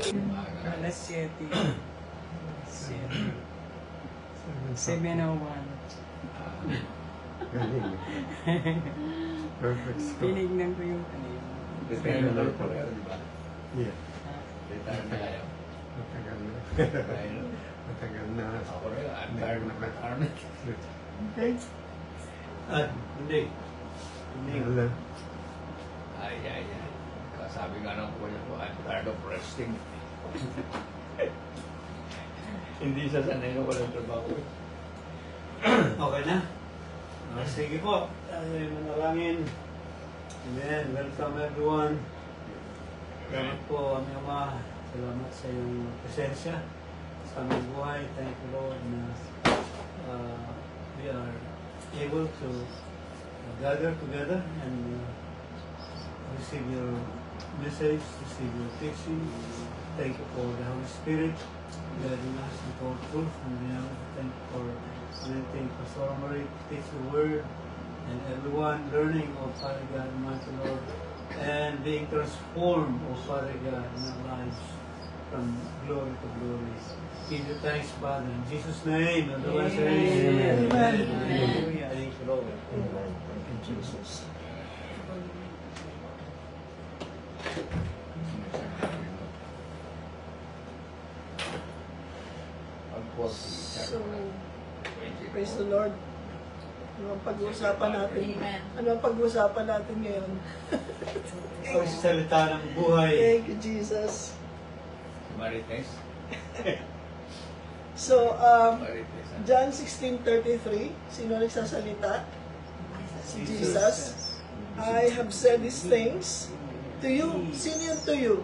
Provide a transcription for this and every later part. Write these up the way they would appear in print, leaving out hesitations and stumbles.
Alas 7. 7:01. Galing. Perfect score. Pinignan ko yung kanina. Depende na po kayo, di ba? Yeah. Retire na kayo. Matagal na. Ayun. Matagal na. Ako rin, I'm tired of retirement. Okay. Hindi. Hindi. Wala. Ay. Sabi nga ng kuya ko, I'm tired of resting. Hindi siya sanay na walang trabaho. Okay na? Sige po. Ay, manalangin. Amen. Welcome everyone. Salamat po, Aming Ama. Salamat sa iyong presensya sa aming buhay. Thank you, Lord, na we are able to gather together and receive your message, receive your teaching. Thank you for the Holy Spirit guiding us into all truth. And we thank you for anointing Pastor Marie to teach the word and everyone learning, of Father God, Almighty Lord, and being transformed, of Father God, in our lives from glory to glory. Give you thanks, Father, in Jesus' name. And the Lord says, Amen. Amen. Hallelujah. Thank you, Lord. Amen. Thank you, Jesus. So, praise the Lord. Ano ang pag-uusapan natin? Ano ang pag-uusapan natin ngayon? Pagsalita ng buhay. Thank you, Jesus. Marites? So, Marites. John 16:33, sino nagsasalita? Si Jesus. I have said these things to you. Sino yun to you?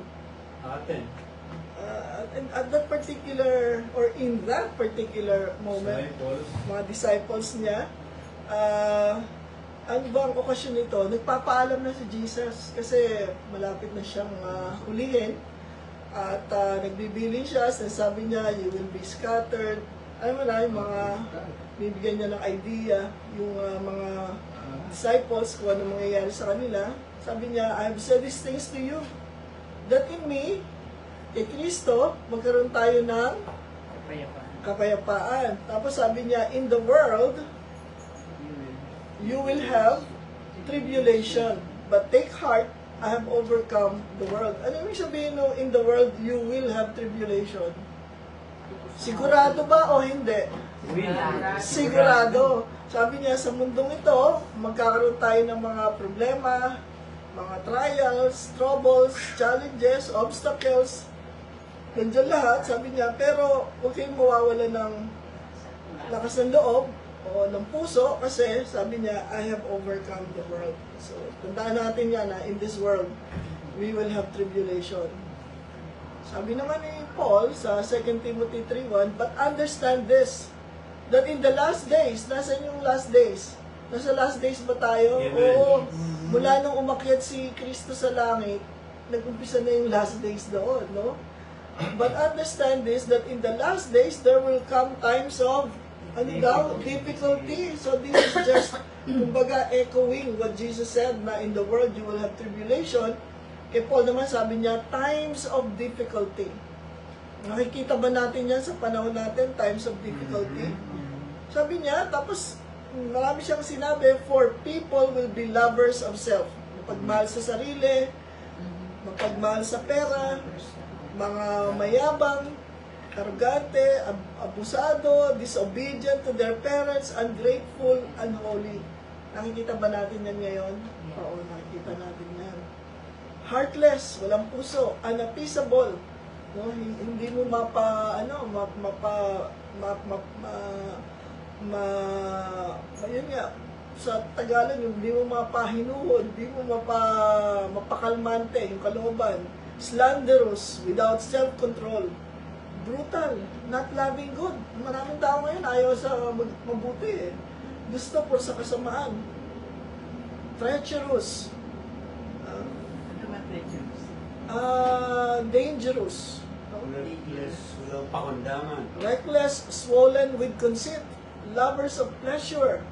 Atin. And at that particular, or in that particular moment, Disciples. mga disciples niya, ano ba ang okasyon nito? Nagpapaalam na si Jesus kasi malapit na siyang hulihin at nagbibiling siya, sabi niya, you will be scattered. Alam mo na, yung mga bibigyan niya ng idea, yung mga disciples, kung ano mangyayari sa kanila. Sabi niya, I have said these things to you, that in me, kay Kristo, magkaroon tayo ng kapayapaan. Tapos sabi niya, in the world, you will have tribulation. But take heart, I have overcome the world. Ano yung sabihin no, in the world, you will have tribulation? Sigurado ba o hindi? Sigurado. Sabi niya, sa mundong ito, magkakaroon tayo ng mga problema, mga trials, troubles, challenges, obstacles, nandiyan lahat, sabi niya, pero huwag kayong mawawala ng lakas ng loob o ng puso kasi sabi niya, I have overcome the world. So, tandaan natin yan na in this world, we will have tribulation. Sabi naman ni Paul sa 2 Timothy 3:1, but understand this, that in the last days, nasan yung last days? Nasa last days ba tayo? Amen. Oo. Mula nung umakyat si Kristo sa langit, nag-umpisa na yung last days doon, no? But understand this, that in the last days, there will come times of, difficulty. So this is just, kumbaga, echoing what Jesus said, na in the world you will have tribulation. Kay Paul naman sabi niya, times of difficulty. Nakikita ba natin yan sa panahon natin, times of difficulty? Sabi niya, tapos, marami siyang sinabi, for people will be lovers of self. Mapagmahal sa sarili, mapagmahal sa pera, mga mayabang, arrogante, abusado, disobedient to their parents, ungrateful, unholy. Nakikita ba natin yan ngayon? Oo, nakikita natin yan. Heartless, walang puso, unappeasable. No, hindi mo ayun nga, sa Tagalog, hindi mo mapahinuhod, hindi mo mapakalmante, yung kalooban. Slanderous, without self-control, brutal, not loving good. Maraming tao ngayon ayaw sa mabuti eh. Gusto po sa kasamaan. Treacherous. Dangerous. Reckless, walang pakundangan. Reckless, swollen with conceit. Lovers of pleasure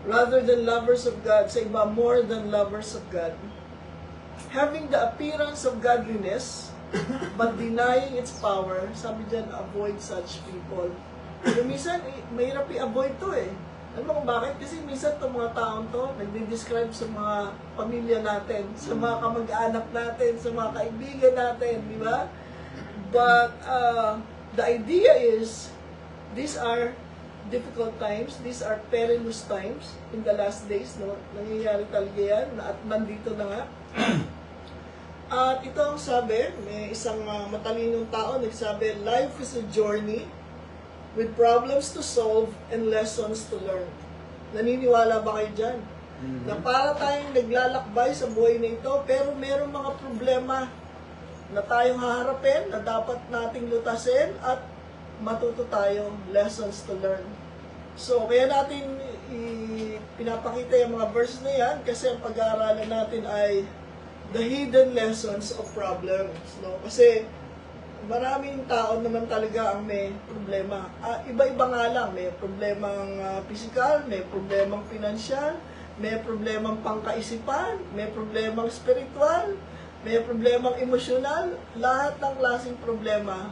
rather than lovers of God. Sa iba, more than lovers of God. Having the appearance of godliness, but denying its power, sabi dyan, avoid such people. Yung minsan, mahirap i-avoid to eh. Alam mo kung bakit? Kasi minsan itong mga taong to, nagde-describe sa mga pamilya natin, sa mga kamag-anak natin, sa mga kaibigan natin, di ba? But the idea is, these are difficult times, these are perilous times in the last days, no? Nangyayari talaga yan, at nandito na nga. At ito ang sabi, may isang matalinong tao nagsabi, life is a journey with problems to solve and lessons to learn. Naniniwala ba kayo dyan? Na para tayong naglalakbay sa buhay na ito, pero merong mga problema na tayong haharapin, na dapat nating lutasin, at matuto tayong lessons to learn. So, kaya natin pinapakita yung mga verses na yan, kasi ang pag-aaralan natin ay the hidden lessons of problems. No? Kasi, maraming tao naman talaga ang may problema. Iba-iba nga lang. May problemang physical, may problemang pinansyal, may problemang pangkaisipan, may problemang spiritual, may problemang emosyonal. Lahat ng klaseng problema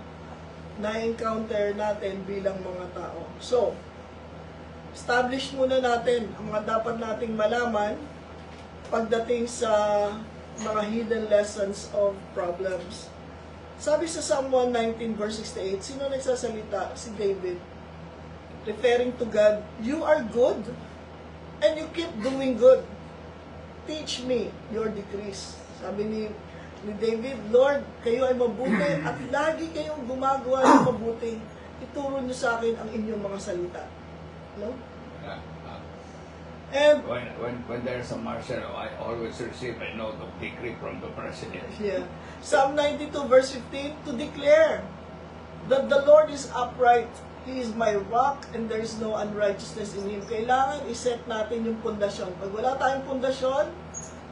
na encounter natin bilang mga tao. So, establish muna natin ang mga dapat nating malaman pagdating sa mga hidden lessons of problems. Sabi sa Psalm 119 verse 68, sino nagsasalita? Si David. Referring to God, you are good and you keep doing good. Teach me your decrees. Sabi ni David, Lord, kayo ay mabuti at lagi kayong gumagawa ng mabuti. Ituro niyo sa akin ang inyong mga salita. No? And When there's a martial, I always receive a note of decree from the president. yeah. Psalm 92 verse 15, to declare that the Lord is upright, He is my rock, and there is no unrighteousness in Him. Kailangan iset natin yung pundasyon. Pag wala tayong pundasyon,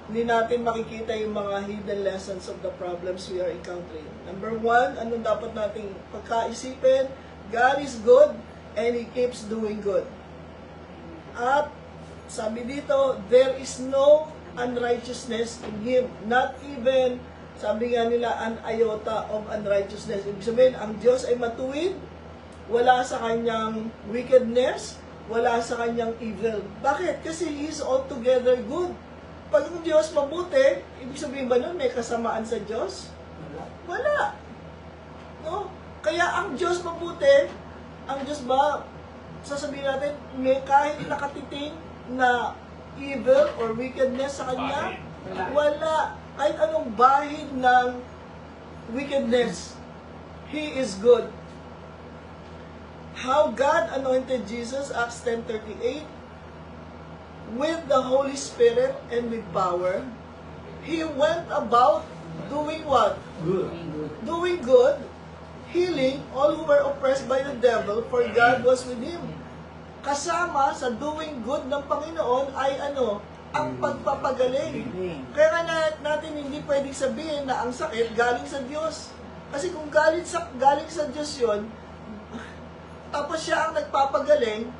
hindi natin makikita yung mga hidden lessons of the problems we are encountering. Number one, anong dapat nating pagkaisipin? God is good, and He keeps doing good. At sabi dito, there is no unrighteousness in Him. Not even, sabi nga nila, an iota of unrighteousness. Ibig sabihin, ang Diyos ay matuwid, wala sa kanyang wickedness, wala sa kanyang evil. Bakit? Kasi He is altogether good. Pag ang Diyos mabuti, ibig sabihin ba nun, may kasamaan sa Diyos? Wala. No? Kaya ang Diyos mabuti, ang Diyos ba, sasabihin natin, may kahit nakatiting na evil or wickedness sa Kanya? Wala. Kahit anong bahid ng wickedness, He is good. How God anointed Jesus, Acts 10:38, with the Holy Spirit and with power, He went about doing what? Good. Doing good, healing all who were oppressed by the devil, for God was with Him. Kasama sa doing good ng Panginoon ay ano? Ang pagpapagaling. Kaya nga natin hindi pwedeng sabihin na ang sakit galing sa Diyos. Kasi kung galing sa Diyos yun, tapos siya ang nagpapagaling,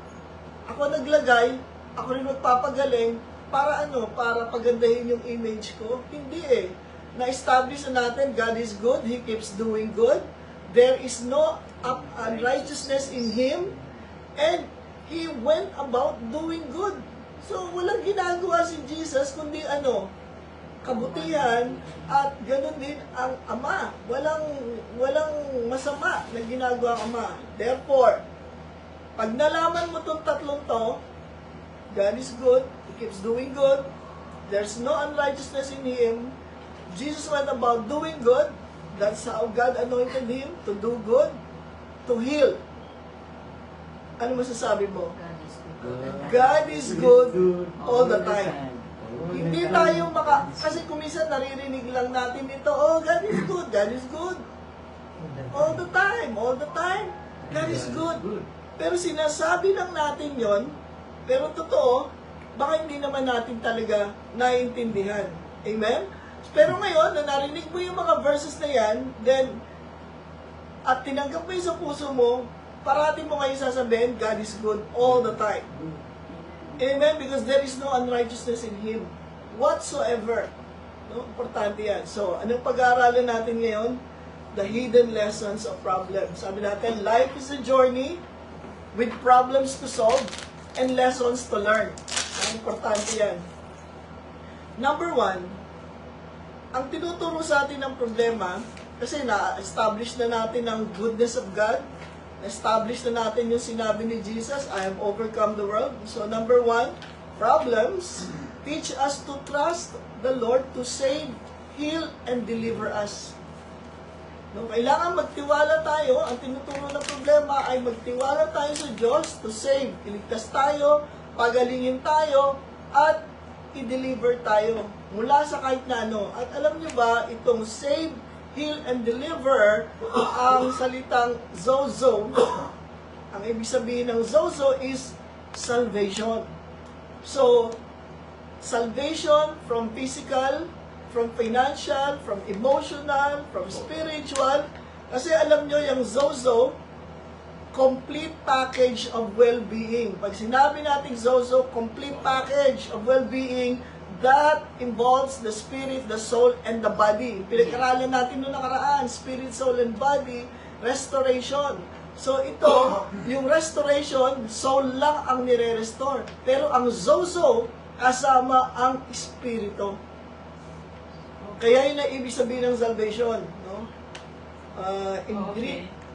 ako naglagay, ako rin magpapagaling, para ano? Para pagandahin yung image ko? Hindi eh. Na-establish na natin, God is good, He keeps doing good, there is no unrighteousness in Him, and He went about doing good. So, walang ginagawa si Jesus, kundi ano? Kabutihan, at ganun din ang Ama. Walang masama na ginagawa ang Ama. Therefore, pag nalaman mo itong tatlong to, God is good, He keeps doing good, there's no unrighteousness in Him, Jesus went about doing good, that's how God anointed Him to do good, to heal. Ano masasabi mo? God is good all the time. Hindi tayo kasi kuminsan naririnig lang natin ito, oh, God is good, God is good. All the time, God is good. Pero sinasabi lang natin yon, pero totoo, baka hindi naman natin talaga naiintindihan. Amen? Pero ngayon, na narinig mo yung mga verses na yan, then, at tinanggap mo yung sa puso mo, parati mo ngayon sasabihin, God is good all the time. Amen? Because there is no unrighteousness in Him whatsoever. No? Importante yan. So, anong pag-aaralan natin ngayon? the hidden lessons of problems. Sabi natin, life is a journey with problems to solve and lessons to learn. Ang importante yan. Number 1, ang tinuturo sa atin ng problema, kasi na-establish na natin ang goodness of God, na-establish na natin yung sinabi ni Jesus, I have overcome the world. So number 1, problems teach us to trust the Lord to save, heal, and deliver us. No, kailangan magtiwala tayo. Ang tinuturo ng problema ay magtiwala tayo sa Diyos to save. Iligtas tayo, pagalingin tayo, at i-deliver tayo mula sa kahit na ano. At alam niyo ba, itong save, heal, and deliver, ang salitang zozo, ang ibig sabihin ng zozo is salvation. So, salvation from physical, from financial, from emotional, from spiritual. Kasi alam nyo, yung Zozo, complete package of well-being. Pag sinabi natin Zozo, complete package of well-being, that involves the spirit, the soul, and the body. Pinag-aralan natin noong nakaraan, spirit, soul, and body, restoration. So ito, yung restoration, soul lang ang nire-restore. Pero ang Zozo, kasama ang espiritu. Kaya yun ang ibig sabihin ng salvation, no?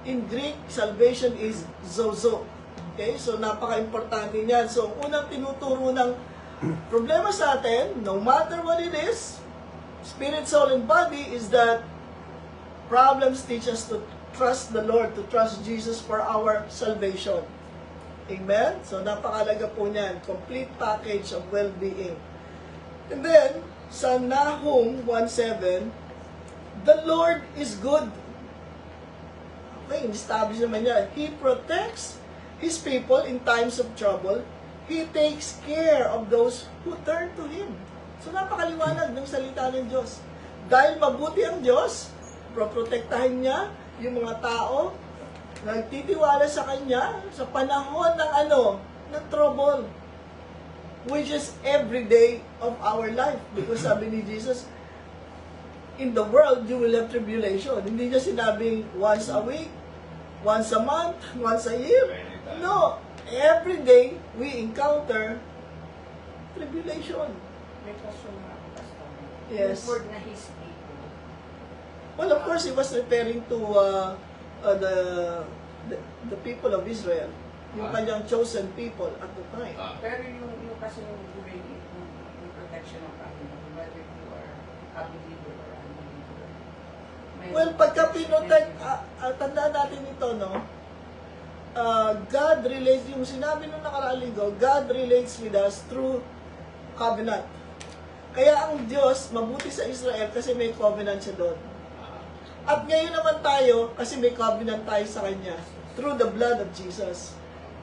In Greek, salvation is zozo. Okay? So, napaka-importante niyan. So, unang tinuturo ng problema sa atin, no matter what it is, spirit, soul, and body, is that problems teach us to trust the Lord, to trust Jesus for our salvation. Amen? So, napakalaga po niyan. Complete package of well-being. And then, sa Nahum 1:7, the Lord is good. Okay, establish naman niya. He protects His people in times of trouble. He takes care of those who turn to Him. So, napakaliwanag ng salita ng Diyos. Dahil mabuti ang Diyos, proprotektahin niya yung mga tao na nagtitiwala sa Kanya sa panahon ng ng trouble, which is every day of our life. Because sabi ni Jesus, in the world, you will have tribulation. Hindi niya sinabing once a week, once a month, once a year. No. Every day, we encounter tribulation. May question na ako, Pastor. Yes. Yung word na His people. Well, of course, he was referring to the people of Israel. Yung kanyang chosen people at the time. Pero yung kasi yung protection ng Panginoon, whether you are a believer or unbeliever. Well, pagka pinotect, tandaan natin ito, no? God relates, yung sinabi nung nakaraan linggo, God relates with us through covenant. Kaya ang Diyos, mabuti sa Israel kasi may covenant siya doon. At ngayon naman tayo, kasi may covenant tayo sa Kanya, through the blood of Jesus.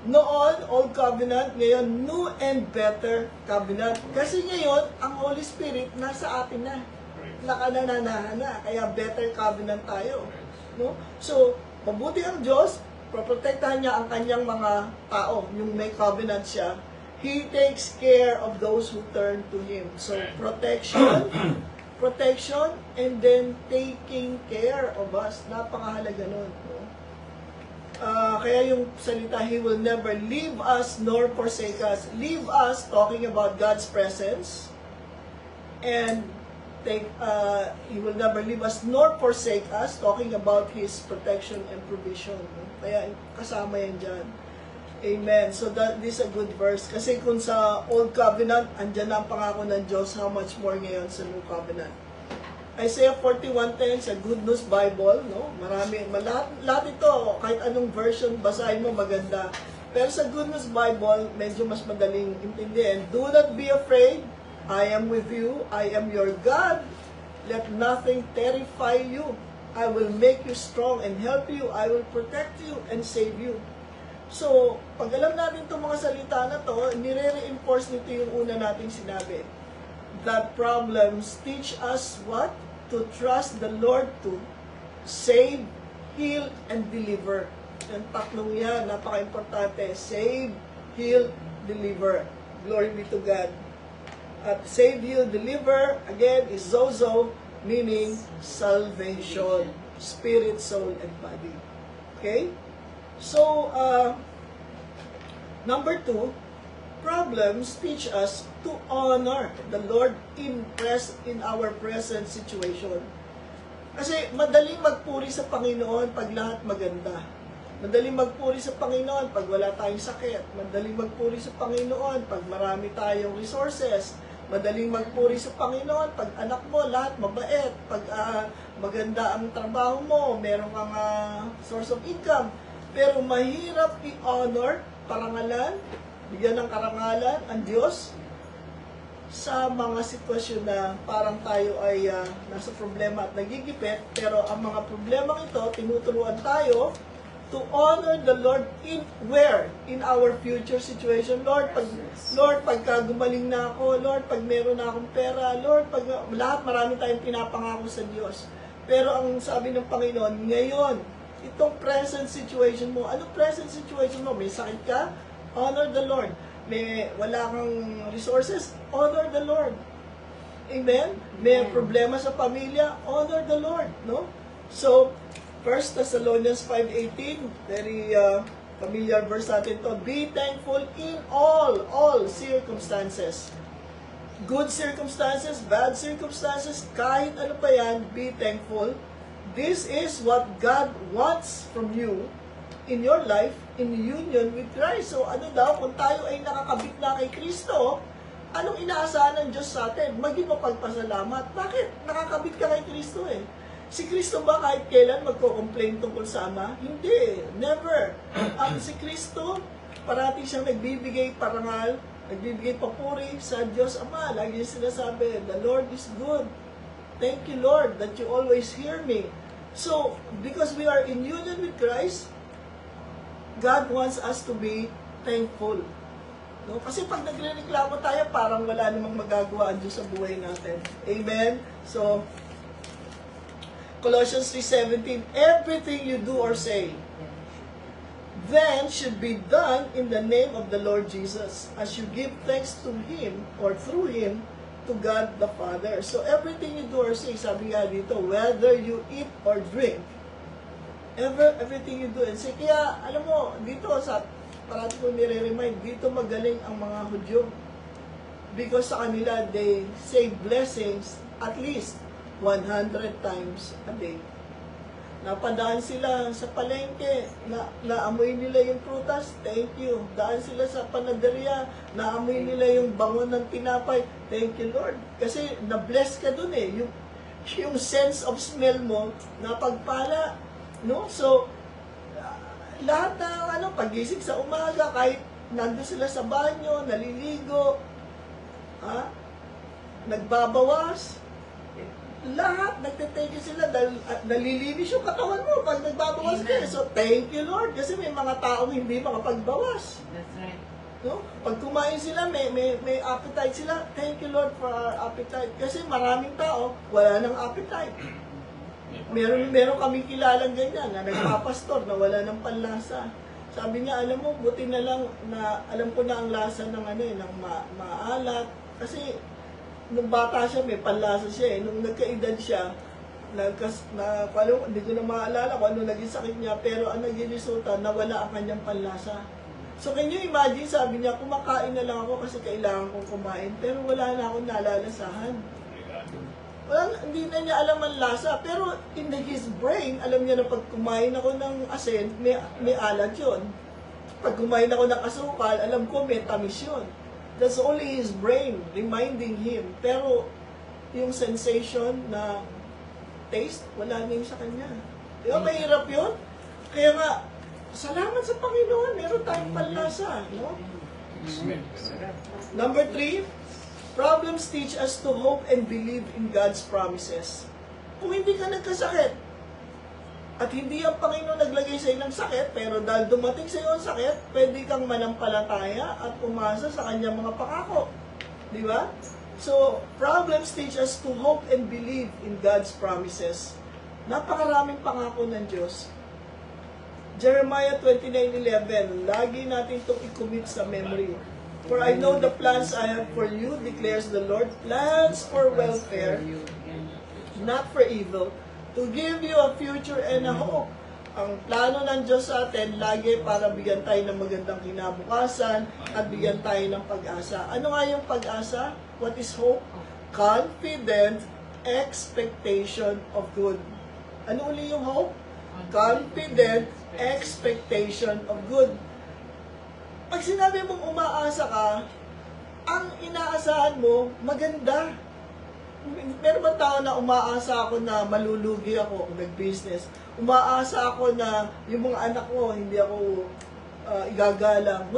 Noon, old covenant, ngayon, new and better covenant. Kasi ngayon, ang Holy Spirit nasa atin na. Nakanananahan na. Kaya better covenant tayo. No? So, mabuti ang Diyos, proprotektahan niya ang kanyang mga tao, yung may covenant siya. He takes care of those who turn to Him. So, protection, and then taking care of us. Napakahalaga nun. No? Kaya yung salita, He will never leave us nor forsake us. Leave us, talking about God's presence. And He will never leave us nor forsake us, talking about His protection and provision. No? Kaya kasama yan dyan. Amen. So this is a good verse. Kasi kung sa Old Covenant, andyan na ang pangako ng Diyos, how much more ngayon sa New Covenant. Isaiah 41:10 sa Good News Bible, no? Lahat ito, kahit anong version, basahin mo, maganda. Pero sa Good News Bible, medyo mas madaling intindihin. Do not be afraid, I am with you, I am your God. Let nothing terrify you. I will make you strong and help you. I will protect you and save you. So, pag alam natin itong mga salita na to, nire-reinforce nito yung una nating sinabi. That problems teach us what? To trust the Lord to save, heal, and deliver. Yung tatlong yan, napaka-importante. Save, heal, deliver. Glory be to God. At save, heal, deliver, again, is zozo, meaning salvation. spirit, soul, and body. Okay? So, number 2, problems teach us to honor the Lord in our present situation. Kasi madaling magpuri sa Panginoon pag lahat maganda. Madaling magpuri sa Panginoon pag wala tayong sakit. Madaling magpuri sa Panginoon pag marami tayong resources. Madaling magpuri sa Panginoon pag anak mo lahat mabait. Pag maganda ang trabaho mo, meron kang source of income. Pero mahirap i-honor, parangalan, bigyan ng karangalan ang Diyos sa mga sitwasyon na parang tayo ay nasa problema at nagigipit, pero ang mga problemang ito, tinuturuan tayo to honor the Lord in where? In our future situation. Lord, pagka gumaling na ako, Lord, pag meron na akong pera, Lord, pag lahat marami tayong pinapangako sa Diyos. Pero ang sabi ng Panginoon, ngayon, itong present situation mo, anong present situation mo? May sakit ka? Honor the Lord. May wala kang resources, honor the Lord. Amen? May problema sa pamilya, honor the Lord, no? So, 1 Thessalonians 5:18, very familiar verse natin to. Be thankful in all circumstances. Good circumstances, bad circumstances, kahit ano pa yan, be thankful. This is what God wants from you in your life, in union with Christ. So ano daw, kung tayo ay nakakabit na kay Kristo, anong inaasahan ng Diyos sa atin? Maging mapagpasalamat. Bakit? Nakakabit ka kay Kristo eh. Si Kristo ba kahit kailan magko-complain tungkol sa Ama? Hindi. Never. Ang si Kristo, parati siyang nagbibigay parangal, nagbibigay papuri sa Diyos Ama. Lagi niya sinasabi, the Lord is good. Thank you, Lord, that you always hear me. So, because we are in union with Christ, God wants us to be thankful. No? Kasi pag nagrereklamo tayo, parang wala namang magagawa ang Diyos sa buhay natin. Amen? So, Colossians 3:17, everything you do or say, then should be done in the name of the Lord Jesus, as you give thanks to Him, or through Him, to God the Father. So, everything you do or say, sabi nga dito, whether you eat or drink, everything you do and say. Kaya, alam mo, dito parati ko nire-remind, dito magaling ang mga Hudyo. Because sa kanila, they say blessings at least 100 times a day. Napadaan sila sa palengke, naamoy nila yung prutas, thank you. Daan sila sa panaderya, naamoy nila yung bangon ng tinapay, thank you Lord. Kasi na-bless ka dun eh. Yung sense of smell mo, napagpala. No? So, lahat ng pagising sa umaga, kahit nandun sila sa banyo, naliligo, nagbabawas, lahat, nagte-thank you sila dahil nalilinis yung katawan mo pag nagbabawas ka. So, thank you Lord, kasi may mga taong hindi makapagbawas. That's right. No? Pag kumain sila, may appetite sila, thank you Lord for our appetite. Kasi maraming tao, wala ng appetite. Meron kaming kilalang ganyan na nagpapastor na wala ng panlasa. Sabi niya, alam mo, buti na lang na alam ko na ang lasa ng ng maalat. Kasi nung bata siya, may panlasa siya eh. Nung nagkaedad siya, hindi ko na maalala kung ano naging sakit niya, pero ang naging resulta, nawala ang kanyang panlasa. So can you imagine, sabi niya, kumakain na lang ako kasi kailangan kong kumain, pero wala na akong nalalasahan. Hindi na niya alam ang lasa, pero in his brain, alam niya na pag kumain ako ng asin, may alat yun. Pag kumain ako ng asukal, alam ko may tamis yun. That's only his brain reminding him. Pero yung sensation na taste, wala na yun sa kanya. Di ba, mahirap yun? Kaya nga, salamat sa Panginoon, meron tayong panlasa. No? Number 3, problems teach us to hope and believe in God's promises. Kung hindi ka nagkasakit, at hindi ang Panginoon naglagay sa ng sakit, pero dahil dumating sa iyo ang sakit, pwede kang manampalataya at umasa sa kanyang mga pangako. Di ba? So, problems teach us to hope and believe in God's promises. Napakaraming pangako ng Diyos. Jeremiah 29:11, lagi natin itong i-commit sa memory. For I know the plans I have for you, declares the Lord, plans for welfare, not for evil, to give you a future and a hope. Ang plano ng Diyos sa atin, lagi para bigyan tayo ng magandang kinabukasan at bigyan tayo ng pag-asa. Ano nga yung pag-asa? What is hope? Confident expectation of good. Ano uli yung hope? Confident expectation of good. Pag sinabi mong umaasa ka, ang inaasahan mo, maganda. Meron ba tao na umaasa ako na malulugi ako kung nag-business? Umaasa ako na yung mga anak ko, hindi ako igagalang.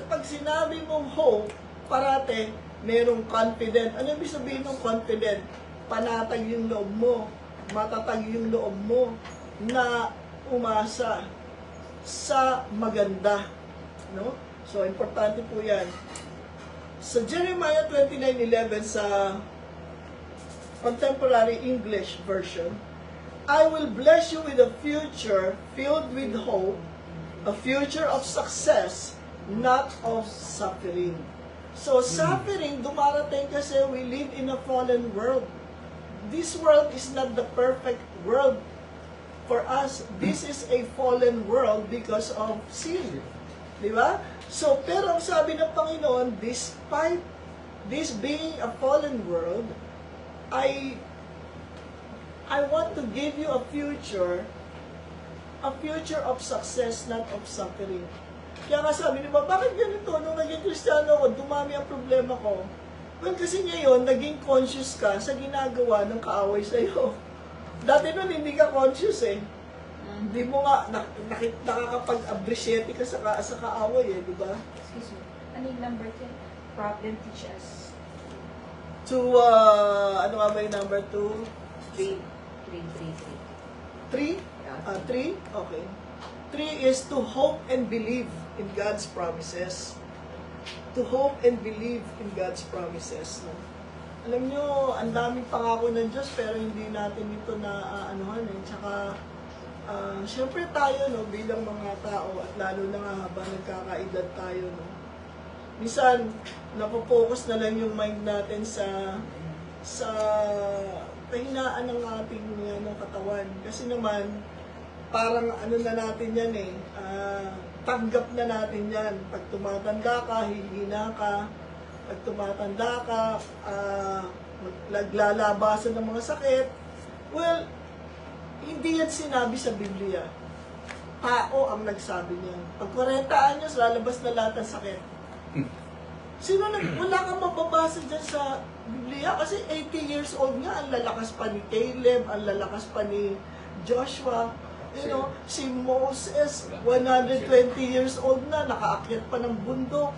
Pag sinabi mong hope, parate, merong confident. Ano ibig sabihin ng confident? Panatag yung loob mo, matatag yung loob mo, na umasa sa maganda. No? So, importante po yan. Sa Jeremiah 29:11 sa Contemporary English Version, I will bless you with a future filled with hope, a future of success, not of suffering. So, suffering, dumarating kasi we live in a fallen world. This world is not the perfect world for us. This is a fallen world because of sin. Di ba? So, pero ang sabi ng Panginoon, despite this being a fallen world, I want to give you a future of success, not of suffering. Kaya nga sabi niyo ba, bakit ganito? Nung naging Kristiyano ako, dumami ang problema ko. Well, kasi ngayon, naging conscious ka sa ginagawa ng kaaway sa'yo. Dati nun, hindi ka conscious eh. Hindi mo nga, nakakapag-appreciate ka sa kaaway eh, di ba? Excuse me. Ano yung number 10? Problem teach us. To, ano nga ba yung number 2? 3. 3? 3? Okay. 3 is to hope and believe in God's promises. To hope and believe in God's promises. No? Alam nyo, ang daming pangako ng Diyos, pero hindi natin ito na anuhan eh. Tsaka, syempre tayo, no, bilang mga tao, at lalo na nga habang nagkakaedad tayo, no, minsan, napopokus na lang yung mind natin sa kahinaan ng ating ng katawan. Kasi naman, parang ano na natin yan eh, tanggap na natin yan. Pag tumatanda ka, hihina ka. Pag tumatanda ka, naglalabasan ng mga sakit. Well, hindi yan sinabi sa Biblia. Tao ang nagsabi niyan. Pag 40 anyos, lalabas na lahat ng sakit. Wala kang mababasa dyan sa Biblia kasi 80 years old nga, ang lalakas pa ni Caleb, ang lalakas pa ni Joshua. You know, si Moses, 120 years old na, nakaakyat pa ng bundok.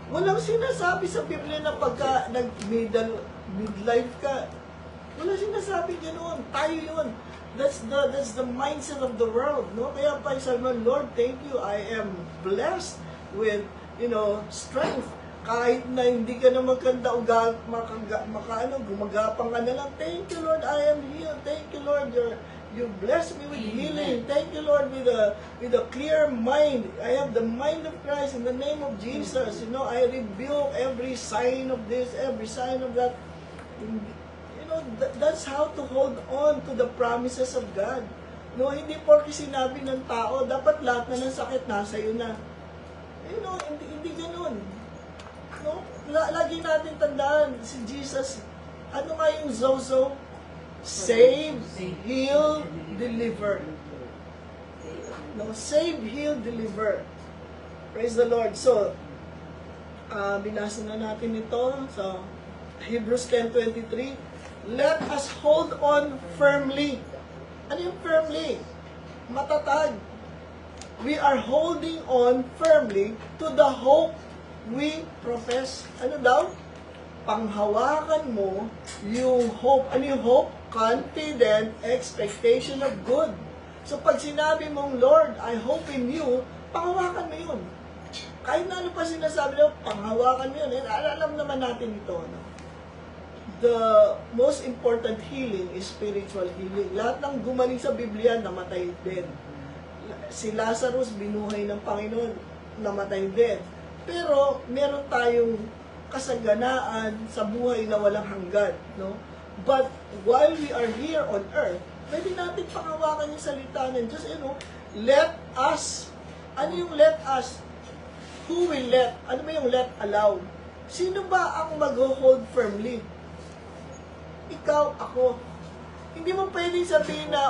Walang sinasabi sa Biblia na pagka midlife ka, wala sinasabi ganoon. Tayo yun. That's the mindset of the world, no? Kaya pa sabi mo, Lord, thank you. I am blessed with, strength. Kahit na hindi ka na magkanda o gumagapang ka na lang. Thank you, Lord, I am healed. Thank you, Lord, you bless me with healing. Thank you, Lord, with a clear mind. I have the mind of Christ in the name of Jesus. I rebuke every sign of this, every sign of that. That's how to hold on to the promises of God. No, hindi porke sinabi ng tao, dapat lahat na ng sakit nasa iyo na. Hindi ganoon. No? Lagi natin tandaan, si Jesus, ano nga yung Zozo? Save, heal, deliver. No, save, heal, deliver. Praise the Lord. So, binasa na natin ito. So, Hebrews 10:23. Let us hold on firmly. Ano yung firmly? Matatag. We are holding on firmly to the hope we profess. Ano daw? Panghawakan mo yung hope. Ano yung hope? Confident expectation of good. So pag sinabi mong, Lord, I hope in you, panghawakan mo yun. Kahit na ano pa sinasabi mo, panghawakan mo yun. Alam naman natin ito. No? The most important healing is spiritual healing. Lahat ng gumaling sa Biblia, namatay din. Si Lazarus, binuhay ng Panginoon, namatay din. Pero, meron tayong kasaganaan sa buhay na walang hanggan. No? But, while we are here on earth, pwede natin panghawakan yung salita ng Diyos. Let us. Ano yung let us? Who will let? Ano ba yung let allow? Sino ba ang mag-hold firmly? Ikaw, ako. Hindi mo pwedeng sabihin na,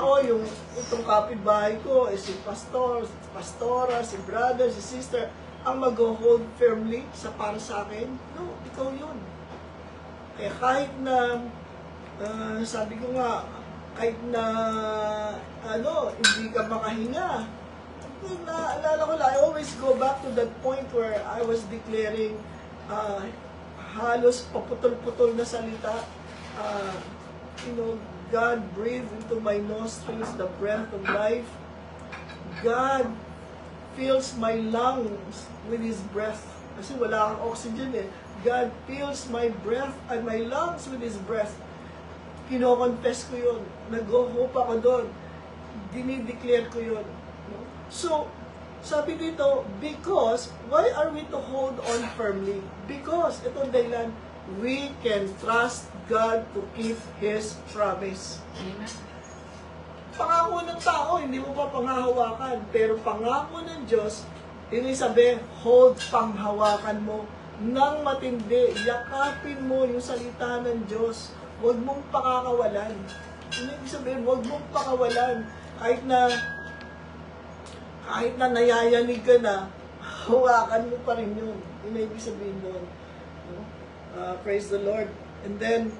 itong kapitbahay ko, si pastor, si pastora, si brother, si sister, ang mag-hold firmly para sa akin. No, ikaw yun. Kaya kahit na, sabi ko nga, kahit na, hindi ka makahinga, naalala ko lang, I always go back to that point where I was declaring halos paputol-putol na salita. God breathed into my nostrils the breath of life. God fills my lungs with His breath. Kasi wala kang oxygen eh. God fills my breath and my lungs with His breath. Kino-confess ko yun. Nag-hope ako doon. Dinideclare ko yun. So, sabi dito, because, why are we to hold on firmly? Because, itong dahilan, we can trust God to keep His promise. Amen. Pangako ng tao, hindi mo pa panghahawakan. Pero pangako ng Diyos, ibig sabihin, hold, panghawakan mo ng matindi. Yakapin mo yung salita ng Diyos. Huwag mong pakakawalan. Ibig sabihin, huwag mong pakawalan. Kahit na nayayanig ka na, hawakan mo pa rin yun. Yun ang ibig sabihin doon. Praise the Lord. And then,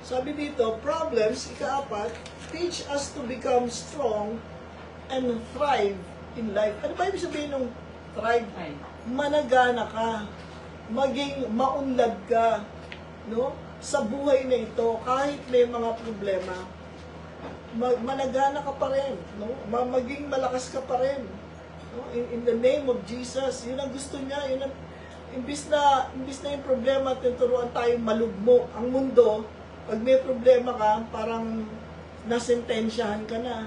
sabi dito, problems, ika-4, teach us to become strong and thrive in life. Ano ba ibig sabihin ng thrive? Managana ka, maging maunlad ka, no? Sa buhay na ito, kahit may mga problema, managana ka pa rin, no? Maging malakas ka pa rin, no? In the name of Jesus, yun ang gusto niya, yun ang, imbis na yung problema, tinuturuan tayo malugmo. Ang mundo, pag may problema ka, parang nasentensyahan ka na.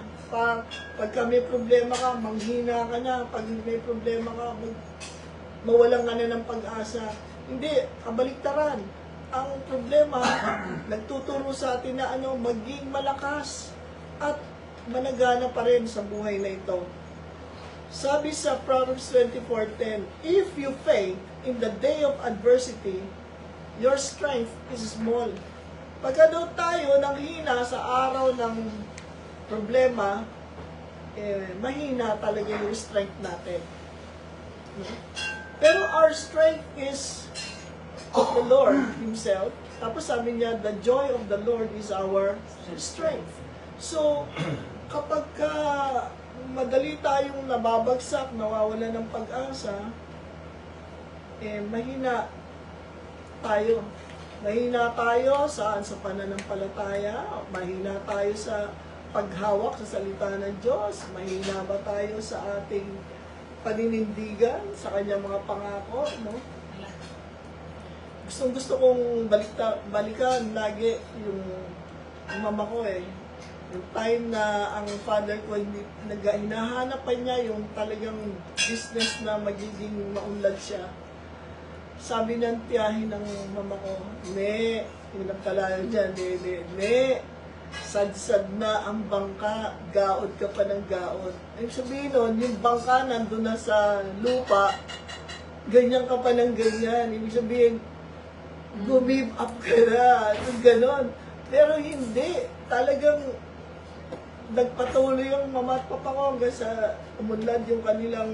Pagka may problema ka, manghina ka na. Pag may problema ka, mawalan ka na ng pag-asa. Hindi, kabaliktaran. Ang problema, nagtuturo sa atin na maging malakas at managana pa rin sa buhay na ito. Sabi sa Proverbs 24:10, if you faint in the day of adversity, your strength is small. Pagka daw tayo nanghina sa araw ng problema, mahina talaga yung strength natin. Pero our strength is of the Lord Himself. Tapos sabi niya, the joy of the Lord is our strength. So, kapag madali tayong nababagsak, nawawala ng pag-asa, mahina tayo. Mahina tayo sa pananampalataya, mahina tayo sa paghawak sa salita ng Diyos, mahina ba tayo sa ating paninindigan sa kanyang mga pangako, no? Gusto kong balikan lagi yung mama ko Yung time na ang father ko hinahanap pa niya yung talagang business na magiging maunlad siya. Sabi ng tiyahin ng mama ko, yung nagkalayo dyan, sad-sad na ang bangka, gaod ka pa ng gaod. Ibig sabihin nun, yung bangka nandun na sa lupa, ganyan ka pa ng ganyan. Ibig sabihin, give up ka na, ganon. Pero hindi, talagang nagpatuloy yung mama at papa ko hanggang sa umunlad yung kanilang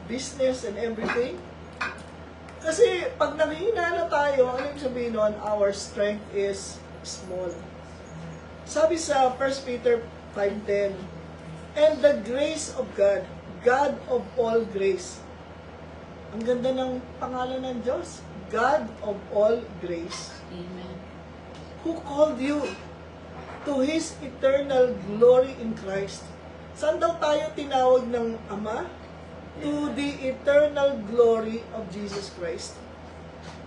business and everything. Kasi pag nanghina na tayo, ano yung sabihin nun? Our strength is small. Sabi sa 1 Peter 5:10, and the grace of God, God of all grace. Ang ganda ng pangalan ng Diyos, God of all grace. Amen. Who called you to His eternal glory in Christ. Saan daw tayo tinawag ng Ama? To the eternal glory of Jesus Christ.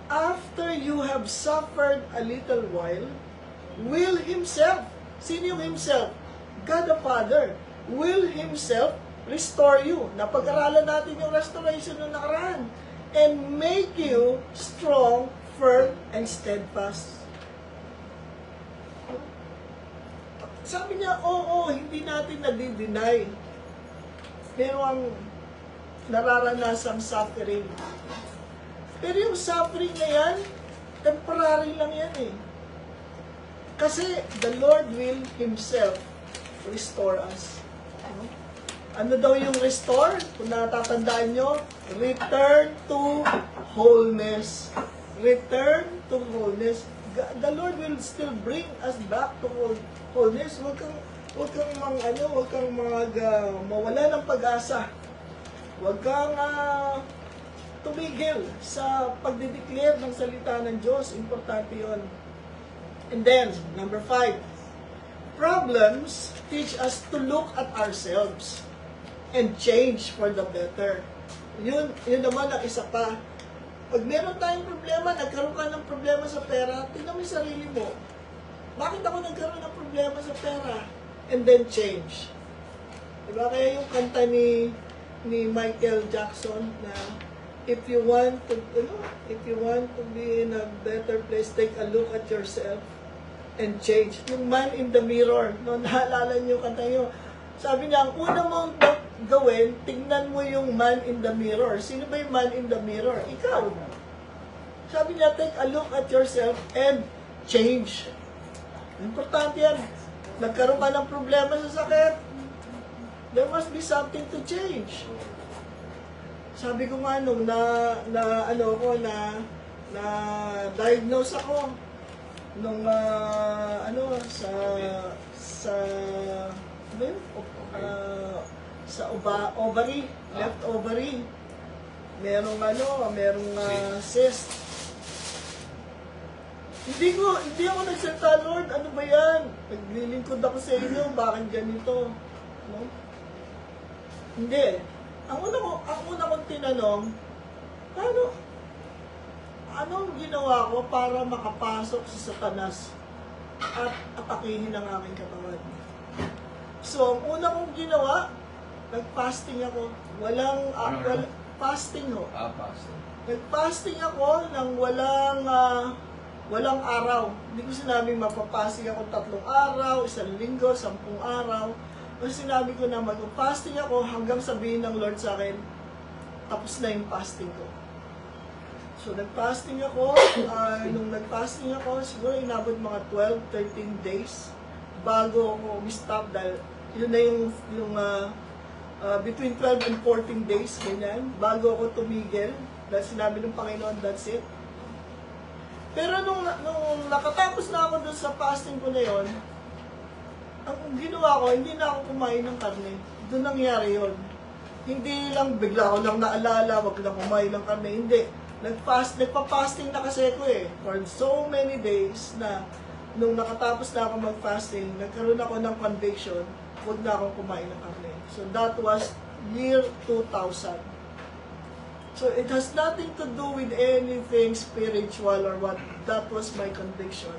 After you have suffered a little while, will Himself, sino yung Himself? God the Father, will Himself restore you. Napag-aralan natin yung restoration ng nakaraan. And make you strong, firm, and steadfast. sabi niya, oo, hindi natin nadideny. Pero ang nararanasang suffering. Pero yung suffering na yan, temporary lang yan eh. Kasi the Lord will Himself restore us. Ano daw yung restore? Kung natatandaan nyo, return to wholeness. Return to wholeness. The Lord will still bring us back to wholeness. Huwag kang mawala ng pag-asa. Huwag kang tumigil sa pagdideclare ng salita ng Diyos. Importante yun. And then, number 5, problems teach us to look at ourselves and change for the better. Yun naman ang isa pa. Pag meron tayong problema, nagkaroon ka ng problema sa pera, tingnan mo yung sarili mo. Bakit ako nagkaroon ng problema sa pera? And then change. Diba? Kaya yung kanta ni Michael Jackson na if you want to be in a better place, take a look at yourself and change. Yung man in the mirror, no, naalala niyo kanta niyo. Sabi niya, ang una mong gawin, tingnan mo yung man in the mirror. Sino ba yung man in the mirror? Ikaw. Sabi niya, take a look at yourself and change. Importante yan. Nagkaroon ka ng problema sa sakit, there must be something to change. Sabi ko nga nung na diagnose ako nung ovary, left ovary. Merong cyst. Hindi ako nagsalita, Lord, ano ba yan? Naglilingkod ako sa inyo, bakit ganito? No? Hindi. Ang una kong tinanong, anong ginawa ko para makapasok sa Satanas at atakihin ang aking katawan? So, ang una kong ginawa, nag-fasting ako. Fasting ho. Fasting. Nag-fasting ako ng walang araw. Hindi ko sinabing mapapasting ako 3 araw, 1 linggo, 10 araw. O sinabi ko na mag-fasting ako hanggang sabihin ng Lord sa akin, tapos na yung fasting ko. So, nag-fasting ako. Nung nag-fasting ako, siguro inabot mga 12-13 days bago ako stop dahil yun na yung between 12 and 14 days, ganyan, bago ako tumigil. Dahil sinabi ng Panginoon, that's it. Pero nung nakatapos na ako dun sa fasting ko na yon, ang ginawa ko, hindi na ako kumain ng karne. Doon nangyari yon. Hindi lang bigla ko lang naalala, wag lang kumain ng karne. Hindi. Nagpa-fasting na kasi ako eh. For so many days na nung nakatapos na ako mag-fasting, nagkaroon ako ng conviction, wag na akong kumain ng karne. So that was year 2000. So it has nothing to do with anything spiritual or what. That was my conviction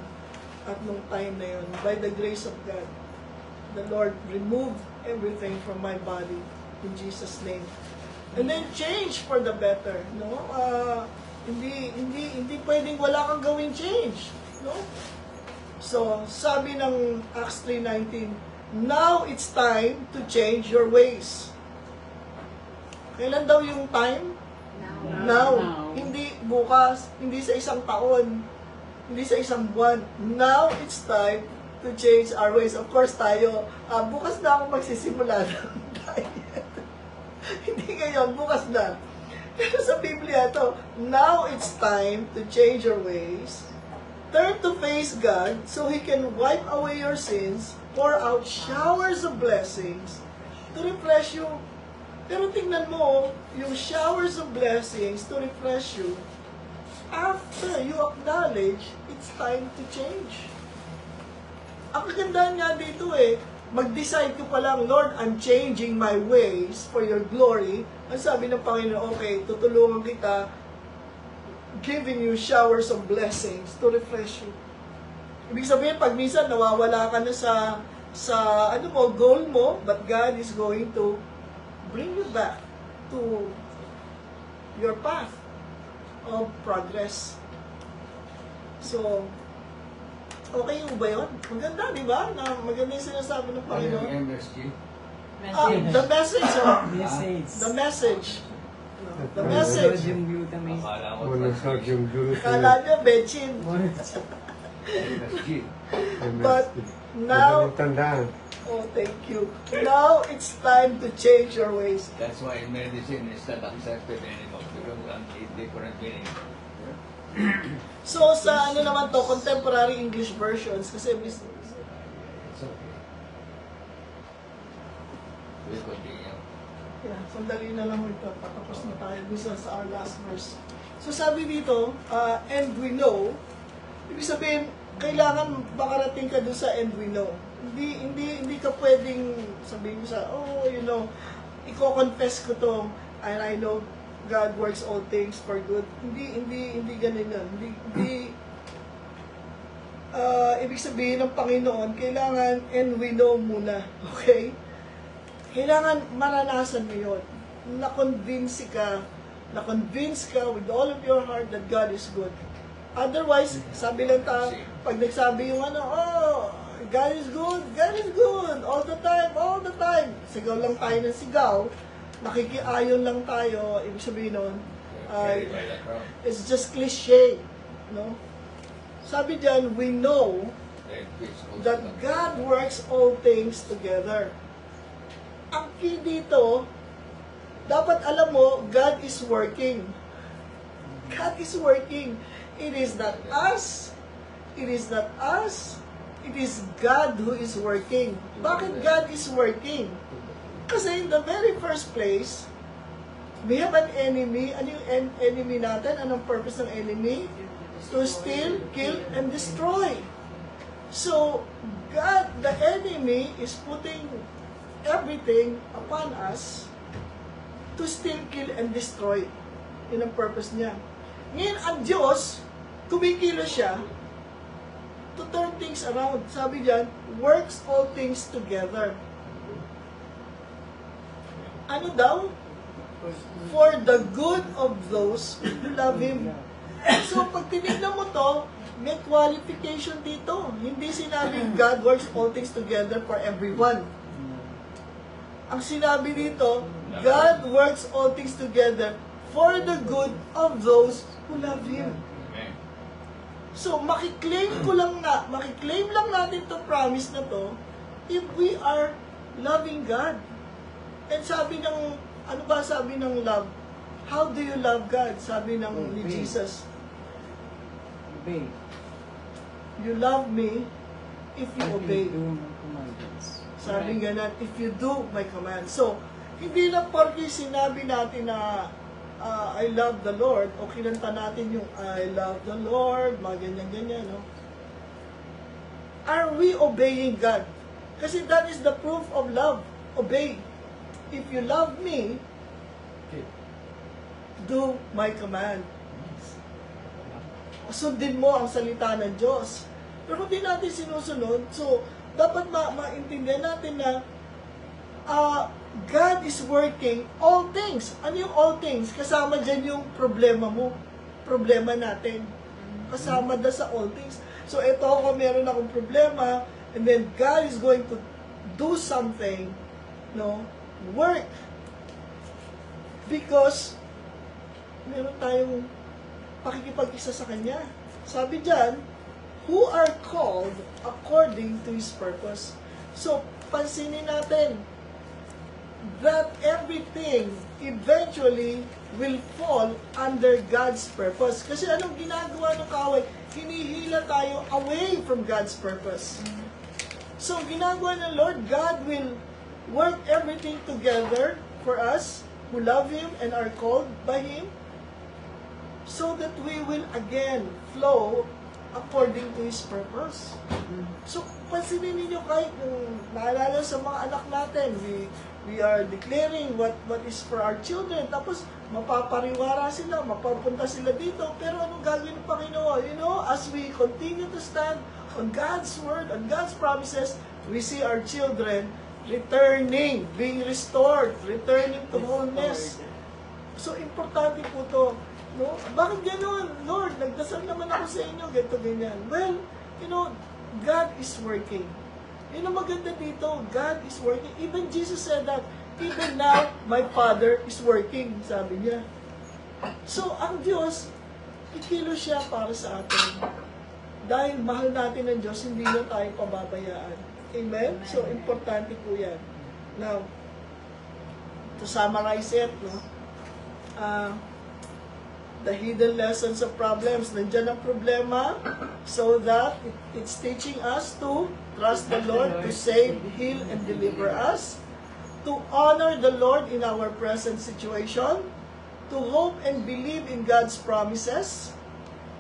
at nung time na yun. By the grace of God, the Lord removed everything from my body in Jesus' name. And then change for the better, no? Hindi pwedeng wala kang gawing change, no? So, sabi ng Acts 3:19, now it's time to change your ways. Kailan daw yung time? Now. Hindi bukas, hindi sa 1 taon, hindi sa 1 buwan. Now it's time to change our ways. Of course tayo, bukas na ako magsisimula ng diet. Hindi ngayon, bukas na. Pero sa Biblia to, now it's time to change your ways. Turn to face God so He can wipe away your sins, pour out showers of blessings to refresh you. Pero tingnan mo, yung showers of blessings to refresh you, after you acknowledge, it's time to change. Ang kagandahan nga dito mag-decide ko pa lang, Lord, I'm changing my ways for your glory. Ang sabi ng Panginoon, okay, tutulungan kita, giving you showers of blessings to refresh you. Ibig sabihin, pag minsan nawawala ka na sa goal mo, but God is going to bring you back to your path of progress. So, Okay mo ba yun? Maganda, di ba? Na maganda yung sinasabi ng Ano yung Panginoon. MSG? The message, oh. Message. The message. The message. Sodium glutamate. Akala ko Monosodium glutamate. Kala niya, Bechin. MSG. But now, Madaling tandaan. oh, thank you. Now, it's time to change your ways. That's why medicine is not accepted anymore because of the different meaning. So, sa ano naman to, contemporary English versions, kasi It's okay. We'll continue. yeah, sandali na lang ito, patapos na tayo bisa sa our last verse. So, sabi dito, and we know, ibig sabihin, kailangan makarating ka doon sa and we know. Hindi ka pwedeng sabihin mo sa, oh, you know, i-confess ko to, and I know God works all things for good. Hindi ganun yun. Ibig sabihin ng Panginoon, kailangan and we know muna. Okay? Kailangan maranasan mo yun. Na-convince ka with all of your heart that God is good. Otherwise, sabi lang ta, pag nagsabi yung ano, oh, God is good, all the time. Sigaw lang tayo ng sigaw, nakikiayon lang tayo, ibig sabihin nun, Carried by the crowd. it's just cliche, no? Sabi dyan, we know Then which also that God works all things together. Ang key dito, dapat alam mo, God is working. God is working. It is not us. It is God who is working. Bakit God is working? Kasi in the very first place, we have an enemy. Ano yung enemy natin? Anong purpose ng enemy? To steal, kill, and destroy. So, God, the enemy, is putting everything upon us to steal, kill, and destroy. Yun ang purpose niya. Ngayon, ang Diyos, kumikilos siya to turn things around. Sabi diyan, works all things together. Ano daw? For the good of those who love Him. So, pag tinignan mo to, may qualification dito. Hindi sinabing God works all things together for everyone. Ang sinabi dito, God works all things together for the good of those who love Him. Amen. So, makiklaim lang natin to promise na to if we are loving God. And sabi ng, ano ba sabi ng love? How do you love God? Sabi ng ni Obey. Jesus, Obey. you love me if you obey. Do my commandments. Sabi nga na, if you do my command. So, hindi lang porque sinabi natin na I love the Lord, o kinanta natin yung I love the Lord, mga ganyan-ganyan, no? Are we obeying God? Kasi that is the proof of love. Obey. If you love me, do my command. Sundin mo ang salita ng Diyos. Pero kung di natin sinusunod, so, dapat maintindihan natin na God is working all things. Ano yung all things? Kasama dyan yung problema mo. Problema natin. Kasama na sa all things. So, ito kung meron akong problema, and then God is going to do something, no? Work. Because, meron tayong pakikipag-isa sa Kanya. Sabi dyan, who are called according to His purpose. So, pansinin natin that everything eventually will fall under God's purpose. Kasi anong ginagawa ng kaaway? Hinihila tayo away from God's purpose. So, ginagawa ng Lord, God will work everything together for us who love Him and are called by Him, so that we will again flow according to His purpose. So, pansinin ninyo kahit naalala sa mga anak natin, we are declaring what is for our children, tapos mapapariwara sila, mapapunta sila dito, pero anong gagawin ng Panginoon? You know, as we continue to stand on God's Word, on God's promises, we see our children returning, being restored, returning to wholeness. So, importante po to. No? Bakit gano'n? Lord, nagdasal naman ako sa inyo, ganito, ganyan. Well, you know, God is working. Yun ang maganda dito, God is working. Even Jesus said that, even now, my Father is working, sabi niya. So, ang Diyos, ikilos siya para sa atin. Dahil mahal natin ang Diyos, hindi na tayo pababayaan. Amen? So, importante po yan. Now, to summarize it, no? The hidden lessons of problems. Nandiyan ang problema so that it's teaching us to trust the Lord, to save, heal, and deliver us, to honor the Lord in our present situation, to hope and believe in God's promises,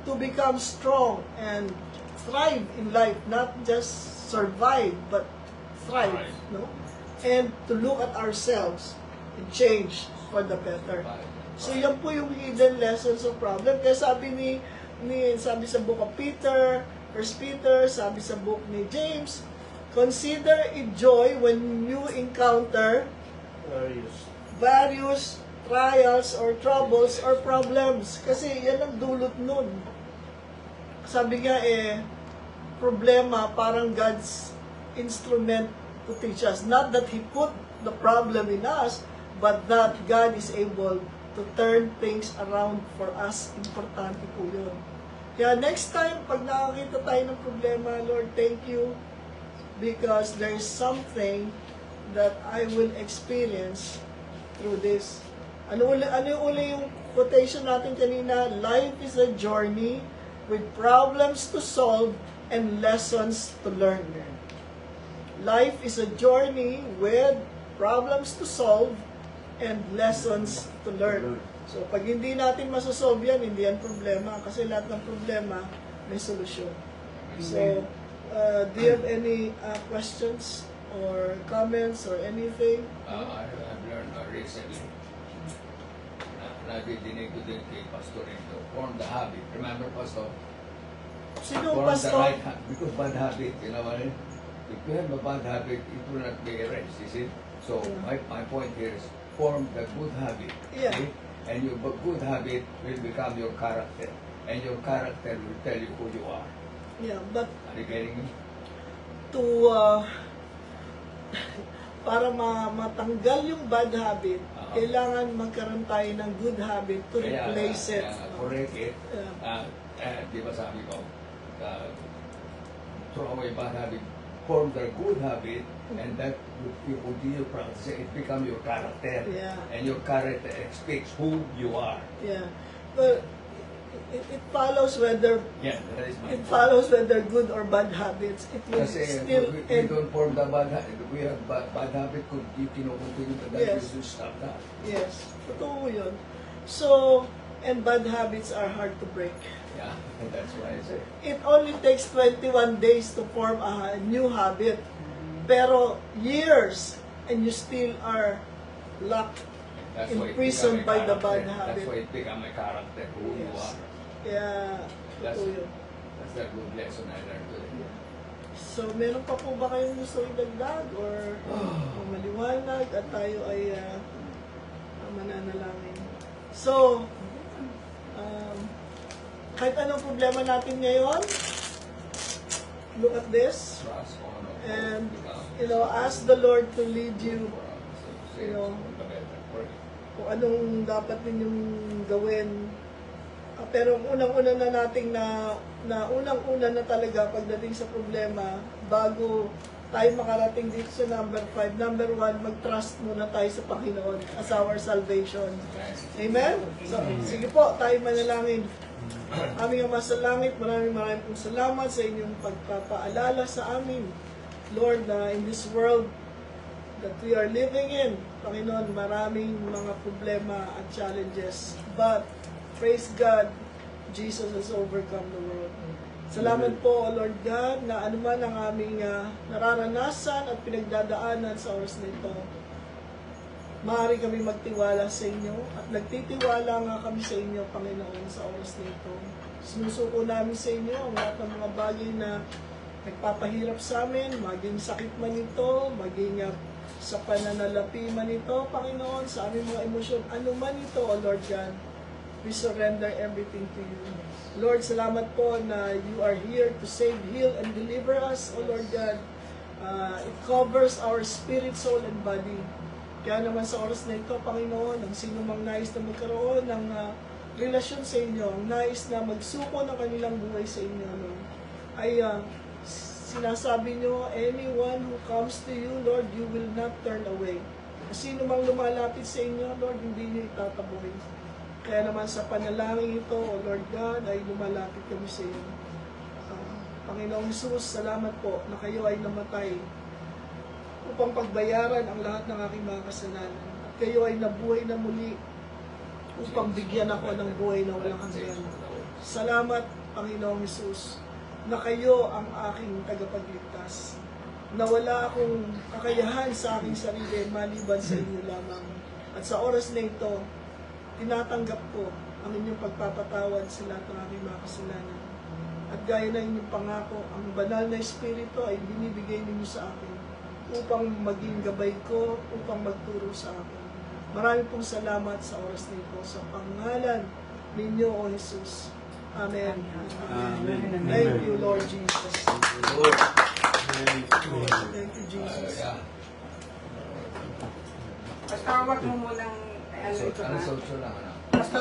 to become strong and thrive in life, not just survive, but thrive, no? And to look at ourselves and change for the better. So yan po yung hidden lessons of problem. Kaya sabi sabi sa book of Peter, 1 Peter, sabi sa book ni James, consider it joy when you encounter various trials or troubles or problems. Kasi yan ang dulot nun. Sabi nga problema parang God's instrument to teach us. Not that He put the problem in us, but that God is able to turn things around for us. Importante po yun. Kaya next time, pag nakakita tayo ng problema, Lord, thank you because there is something that I will experience through this. Ano yung uli yung quotation natin kanina? Life is a journey with problems to solve and lessons to learn. Life is a journey with problems to solve and lessons to learn. So, pag hindi natin masosolve yan, hindi yan problema. Kasi lahat ng problema, may solusyon. So, do you have any questions or comments or anything? I've learned recently. Nadidinig ko din kay Pastor ito. Form the habit. Remember, Pastor? Sino Form the pastor? right habit. Because bad habit, you know what I mean? If you have a bad habit, it will not be erased, you see? So, my point here is, form the good habit. Yeah. Okay? And your good habit will become your character. And your character will tell you who you are. Yeah, but Are you getting me? to para matanggal yung bad habit, kailangan magkaroon tayo ng good habit to replace it. Correct it. Yeah. Di ba sabi ko, throw away bad habit, form the good habit, and that you continue practicing, it become your character. Yeah. And your character speaks who you are. Yeah. But it follows whether Yeah, that is my it follows whether good or bad habits. It will Kasi still we end. don't form the bad habit. We have bad habit kung you kinukontinue to that, Yes. you should stop that. Yes, totoo yun. So, and bad habits are hard to break. Yeah, and that's why I say. It only takes 21 days to form a new habit. Pero years, and you still are locked. That's why it Imprisoned become a by the bad character. habit. That's why it become a character who you Yes. are. Kaya, That's, totoo yun. that's the good lesson I learned today. So, meron pa po ba kayong gusto idagdag or maliwanag at tayo ay mananalangin? So, kahit anong problema natin ngayon, look at this Trust, honor, and, become ask the Lord to lead you for us. So, you know, for the better. For you. kung anong dapat ninyong gawin. Pero unang-una na nating unang-una na talaga pagdating sa problema, bago tayo makarating dito sa number 5. Number 1, mag-trust muna tayo sa Panginoon as our salvation. Amen? So, sige po, tayo manalangin. Aming Ama sa langit, maraming pong salamat sa inyong pagpapaalala sa amin. Lord, na in this world that we are living in, Panginoon, maraming mga problema at challenges. But, praise God, Jesus has overcome the world. Salamat po, Lord God, na anuman ang aming nararanasan at pinagdadaanan sa oras na ito, maaari kami magtiwala sa inyo at nagtitiwala nga kami sa inyo, Panginoon, sa oras na ito. Sinusuko namin sa inyo ang lahat ng mga bagay na nagpapahirap sa amin, maging sakit man ito, maging sa pananalapi man ito, Panginoon, sa aming mga emosyon, ano man ito, O Lord God. We surrender everything to you. Lord, salamat po na you are here to save, heal, and deliver us, O Lord God. It covers our spirit, soul, and body. Kaya naman sa oras na ito, Panginoon, ang sino mang nais na magkaroon ng relasyon sa inyo, ang nais na magsuko ng kanilang buhay sa inyo, Lord, ay sinasabi nyo, anyone who comes to you, Lord, you will not turn away. Sino mang lumalapit sa inyo, Lord, hindi niyo itataboy. Kaya naman sa panalangin ito, O Lord God, ay lumalapit kami sa iyo. Panginoong Jesus, salamat po na kayo ay namatay upang pagbayaran ang lahat ng aking mga kasalanan. At kayo ay nabuhay na muli upang bigyan ako ng buhay na walang hanggan. Salamat, Panginoong Jesus, na kayo ang aking tagapagligtas. Na wala akong kakayahan sa aking sarili maliban sa inyo lamang. At sa oras na ito, tinatanggap ko ang inyong pagpapatawad sa lahat ng aking mga kasalanan. At gaya na inyong pangako, ang banal na Espiritu ay binibigay ninyo sa akin upang maging gabay ko, upang magturo sa akin. Maraming pong salamat sa oras na ito. Sa pangalan ninyo, O Jesus. Amen. Amen. Thank you, Lord Jesus. Lord. Thank you, Jesus. Yeah. Basta wag mo munang ano ito Ano na. solution lang, ano? Basta